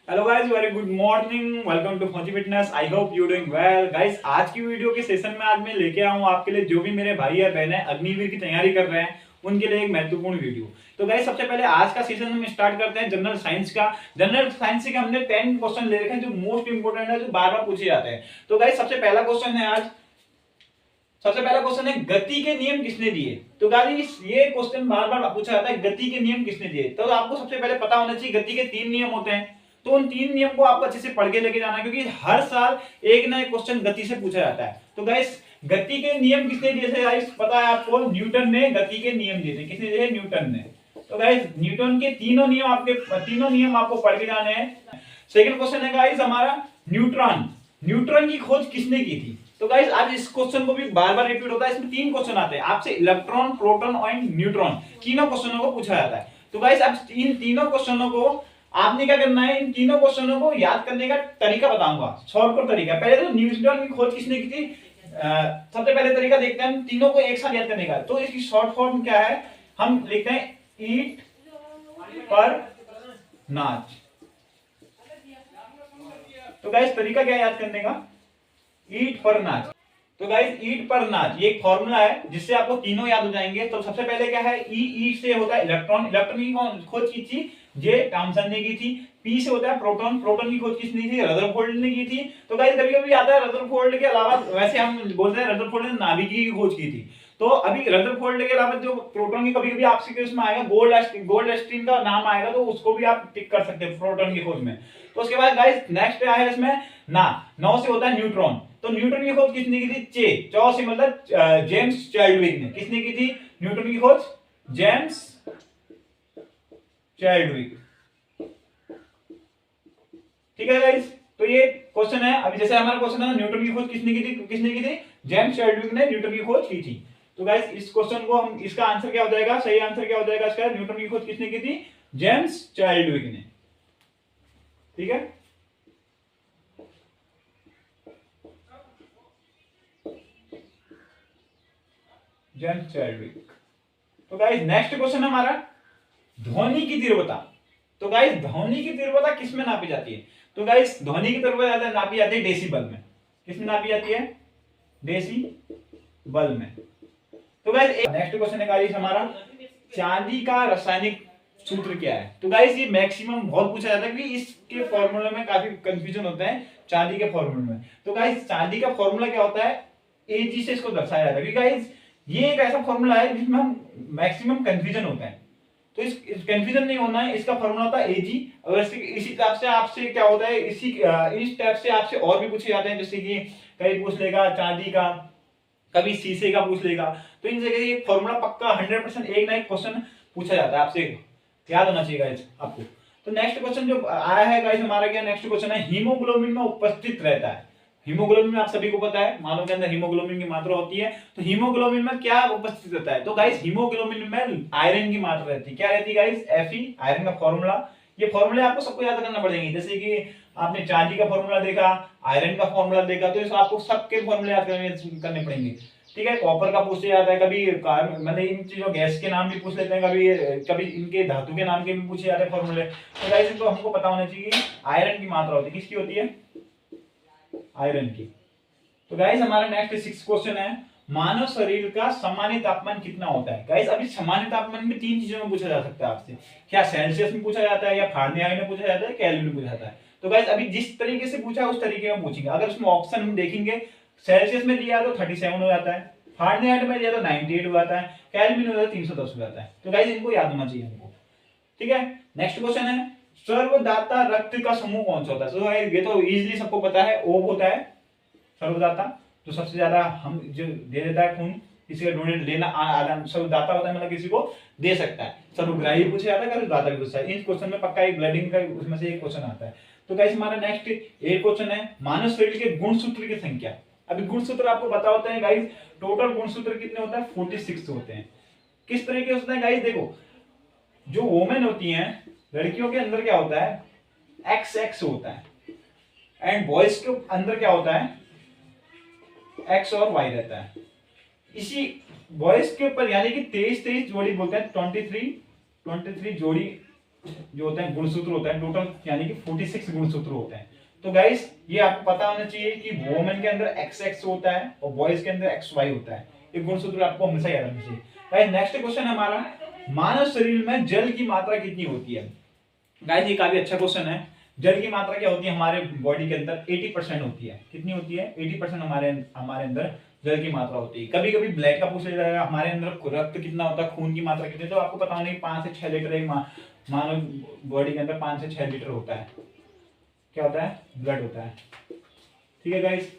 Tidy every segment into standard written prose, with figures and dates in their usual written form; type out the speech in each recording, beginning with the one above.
Hello guys, very good morning, welcome to Fauji fitness. I hope you doing well guys. आज की video के session में आज मैं लेके आया हूँ आपके लिए, जो भी मेरे भाई या बहन है अग्निवीर की तैयारी कर रहे हैं उनके लिए एक महत्वपूर्ण वीडियो। तो गाइस सबसे पहले आज का सेशन हम स्टार्ट करते हैं जनरल साइंस का। जनरल साइंस से हमने 10 क्वेश्चन ले रखे हैं जो मोस्ट इंपोर्टेंट है, जो बार बार पूछे जाते हैं। तो गाइस सबसे पहला क्वेश्चन है आज, सबसे पहला क्वेश्चन है गति के नियम किसने दिए। तो गाइस ये क्वेश्चन बार बार पूछा जाता है, गति के नियम किसने दिए। तो आपको सबसे पहले पता होना चाहिए गति के 3 नियम होते हैं। तो उन 3 नियम को आपको अच्छे से पढ़ के लेके जाना है, क्योंकि हर साल एक ना एक क्वेश्चन गति से पूछा जाता है। तो गाइस गति के नियम किसने दिए थे गाइस, पता है आपको, न्यूटन ने गति के नियम दिए थे। किसने दिए? न्यूटन ने। तो गाइस न्यूटन के तीनों नियम आपको पढ़ के जाने हैं। सेकंड क्वेश्चन है गाइस हमारा, न्यूट्रॉन। न्यूट्रॉन की खोज किसने की थी। तो गाइस आज इस क्वेश्चन को भी बार बार रिपीट होता है, इसमें 3 क्वेश्चन आते हैं आपसे, इलेक्ट्रॉन, प्रोटॉन और न्यूट्रॉन, तीनों क्वेश्चनों को पूछा जाता है। तो गाइस अब इन तीनों क्वेश्चनों को आपने क्या करना है, इन तीनों क्वेश्चनों को याद करने का तरीका बताऊंगा, शॉर्टकट तरीका। पहले तो न्यूटन की खोज किसने की थी, सबसे पहले तरीका देखते हैं तीनों को एक साथ याद करने का। तो इसकी शॉर्ट फॉर्म क्या है, हम लिखते हैं ईट पर नाच। तो गाइस तरीका क्या है याद करने का, ईट पर नाच। तो गाइस ईट पर नाच ये एक फॉर्मूला है जिससे आपको तीनों याद हो जाएंगे। तो सबसे पहले क्या है, ई से होता है इलेक्ट्रॉन, इलेक्ट्रॉन की खोज की थी जे थॉमसन ने की थी। पी से होता है प्रोटॉन, प्रोटॉन की खोज किसने की थी, रदरफोर्ड ने की थी। तो गाइस कभी कभी आता है रदरफोर्ड के अलावा, वैसे हम बोलते हैं रदरफोर्ड ने नाभिकीय की खोज की थी। तो अभी रदरफोर्ड के अलावा जो प्रोटॉन की कभी कभी आपसे केस में आएगा, गोल्डस्टीन का नाम आएगा, तो उसको भी आप टिक कर सकते हैं प्रोटॉन की खोज में। तो उसके बाद गाइस नेक्स्ट क्या है इसमें, ना 9 से होता है न्यूट्रॉन। तो न्यूटन की खोज किसने की थी, चौ से मतलब जेम्स चार्ल्डविक ने। किसने की थी न्यूटन की खोज, जेम्स चार्ल्डविक। ठीक है गाइस, तो ये क्वेश्चन है। अभी जैसे हमारा क्वेश्चन है न्यूटन की खोज किसने की थी, जेम्स चार्ल्डविक ने न्यूटन की खोज की थी। तो गाइस इस क्वेश्चन को हम, इसका आंसर क्या हो जाएगा, सही आंसर क्या हो जाएगा इसका, न्यूटन की खोज किसने की थी, जेम्स चार्ल्डविक ने। ठीक है, जेम्स चार्ल्डविक। तो गाइस नेक्स्ट क्वेश्चन है हमारा, ध्वनि की तीव्रता। तो गाइस ध्वनि की तीव्रता किस में नापी जाती है। तो गाइस ध्वनि की तीव्रता नापी जाती है डेसिबल में। किस में नापी जाती है, डेसिबल में। तो गाइस नेक्स्ट क्वेश्चन है गाइस हमारा, चांदी का रासायनिक सूत्र क्या है। तो गाइस ये मैक्सिमम बहुत पूछा जाता है कि इसके फॉर्मूले में काफी कंफ्यूजन होता है चांदी के फॉर्मूले में। तो गाइस चांदी का फॉर्मूला क्या होता है, एजी से इसको दर्शाया जाता है, क्योंकि गाइस ये एक ऐसा फॉर्मूला है जिसमें हम मैक्सिमम कंफ्यूजन होता है। तो इस कंफ्यूजन नहीं होना है, इसका फॉर्मूला होता है एजी। और इसी हिसाब से आपसे क्या होता है, इस टाइप से आपसे और भी पूछे जाते हैं, जैसे कि कहीं पूछ लेगा चांदी का, कभी शीशे का पूछ लेगा। तो इन जगह ये फॉर्मूला पक्का 100% एक ना एक क्वेश्चन पूछा जाता है, आपसे याद होना चाहिए गाइस आपको। तो नेक्स्ट क्वेश्चन जो आया है गाइस हमारा, क्या नेक्स्ट क्वेश्चन है, हीमोग्लोबिन में उपस्थित रहता है। हीमोग्लोबिन में आप सभी को पता है, मानव के अंदर हीमोग्लोबिन की मात्रा होती है। तो हीमोग्लोबिन में क्या उपस्थित रहता है, तो गाइस हीमोग्लोबिन में आयरन की मात्रा रहती है। क्या रहती है गाइस, Fe, आयरन का फॉर्मूला। ये फॉर्मूले आपको सबको याद करना पड़ेंगे, जैसे कि आपने चांदी का फॉर्मूला देखा, आयरन का फॉर्मूला देखा, तो इसको आपको सबके फॉर्मूले याद करने पड़ेंगे। ठीक है, कॉपर का पूछ लिया जाता है, कभी मतलब इन चीजों गैस के नाम भी पूछ लेते हैं, कभी कभी इनके धातु के नाम के भी पूछे जाते हैं फॉर्मूले। तो गाइस इनको हमको पता होना चाहिए कि आयरन की मात्रा होती है, किसकी होती है, आयरन की। तो गाइस हमारा नेक्स्ट 6 क्वेश्चन है, मानव शरीर का सामान्य तापमान कितना होता है। गाइस अभी सामान्य तापमान में 3 चीजों में पूछा जा सकता है आपसे, क्या सेल्सियस में पूछा जाता है, या फारेनहाइट में पूछा जाता है, केल्विन में पूछा जाता है। तो गाइस अभी जिस तरीके से पूछा उस तरीके में पूछेंगे। अगर उसमें ऑप्शन हम देखेंगे, सेल्सियस में दिया तो 37 हो जाता है, फारेनहाइट में दिया तो 98 हो जाता है, केल्विन में 310 हो जाता है। तो गाइस इनको याद होना चाहिए हमको। ठीक है, नेक्स्ट क्वेश्चन है, सर्वदाता रक्त का समूह कौन सा होता है। तो ये तो इजीली सबको पता है, O होता है सर्वदाता, जो सबसे ज्यादा हम जो दे देता है खून, किसी का डोनेट लेना आदान सर्वदाता होता है, मतलब किसी को दे सकता है। सर्वग्राही पूछा जाता है, सर्वदाता भी पूछा है। इन क्वेश्चन में पक्का एक ब्लडिंग का उसमें से एक क्वेश्चन आता है। तो गाइस हमारा नेक्स्ट एक क्वेश्चन है, मानव शरीर के गुणसूत्र की संख्या। अभी गुणसूत्र आपको पता होता है गाइस, टोटल गुणसूत्र कितने होता है, 46 होते हैं। किस तरीके से होता है गाइस, देखो जो वोमेन होती हैं, लड़कियों के अंदर क्या होता है, XX होता है, एंड बॉयज के अंदर क्या होता है, X और Y रहता है। इसी बॉयज के ऊपर यानी कि 23 जोड़ी बोलते हैं, 23 जोड़ी जो होते हैं गुणसूत्र होते हैं टोटल, यानी कि 46 गुणसूत्र होते हैं। तो गाइस ये आपको पता होना चाहिए कि वुमेन के अंदर XX होता है और बॉयज के अंदर XY होता है। ये गुणसूत्र आपको हमेशा याद रखना चाहिए। गाइस नेक्स्ट क्वेश्चन हमारा, मानव शरीर में जल की मात्रा कितनी होती है? गाइस ये काफी अच्छा क्वेश्चन है। जल की मात्रा क्या होती है हमारे बॉडी के अंदर? 80% होती है। कितनी होती है? 80% हमारे अंदर जल की मात्रा होती है। कभी कभी ब्लड का पूछा जाएगा हमारे अंदर रक्त कितना होता है, खून की मात्रा कितनी है, तो आपको पता होना कि 5 से 6 लीटर एक मानव बॉडी के अंदर 5 से 6 लीटर होता है। क्या होता है? ब्लड होता है। ठीक है गाइस।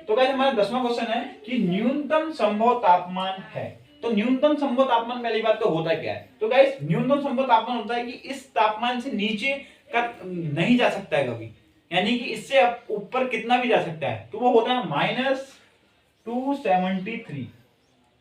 तो गाइस हमारा 10वां क्वेश्चन है कि न्यूनतम संभव तापमान है। तो न्यूनतम संभव तापमान पहली बात तो होता क्या है? तो गाइस न्यूनतम संभव तापमान होता है कि इस तापमान से नीचे का नहीं जा सकता है कभी, यानी कि इससे ऊपर कितना भी जा सकता है, तो वो होता है -273,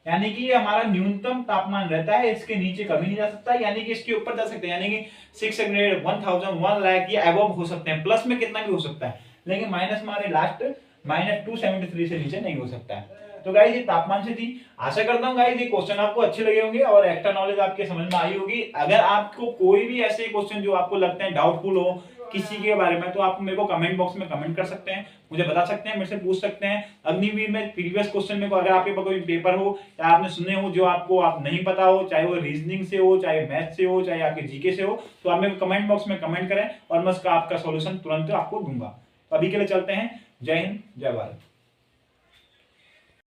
यानी कि ये हमारा न्यूनतम तापमान रहता है, इसके नीचे कभी नहीं जा सकता, यानी कि इसके ऊपर जा सकते हैं, यानी कि 600, 1000, 1 लाख ये अबव हो सकते हैं, प्लस में कितना भी हो सकता है, लेकिन माइनस हमारे लास्ट -273 से नीचे नहीं हो सकता है। तो गाइस ये तापमान से थी। आशा करता हूँ गाइस ये क्वेश्चन आपको अच्छे लगे होंगे और एक्स्ट्रा नॉलेज आपके समझ में आई होगी। अगर आपको कोई भी ऐसे क्वेश्चन जो आपको लगते हैं डाउटफुल हो किसी के बारे में, तो आप मेरे को कमेंट बॉक्स में कमेंट कर सकते हैं, मुझे बता सकते हैं, मेरे से पूछ सकते हैं। अग्निवीर में प्रीवियस क्वेश्चन में अगर आपके पास कोई पेपर हो या आपने सुने हो जो आपको नहीं पता हो, चाहे वो रीजनिंग से हो, चाहे मैथ से हो, चाहे आपके जीके से हो, तो आप मेरे को कमेंट बॉक्स में कमेंट करें और मैं उसका आपका सॉल्यूशन तुरंत आपको दूंगा। अभी के लिए चलते हैं। जय हिंद, जय भारत।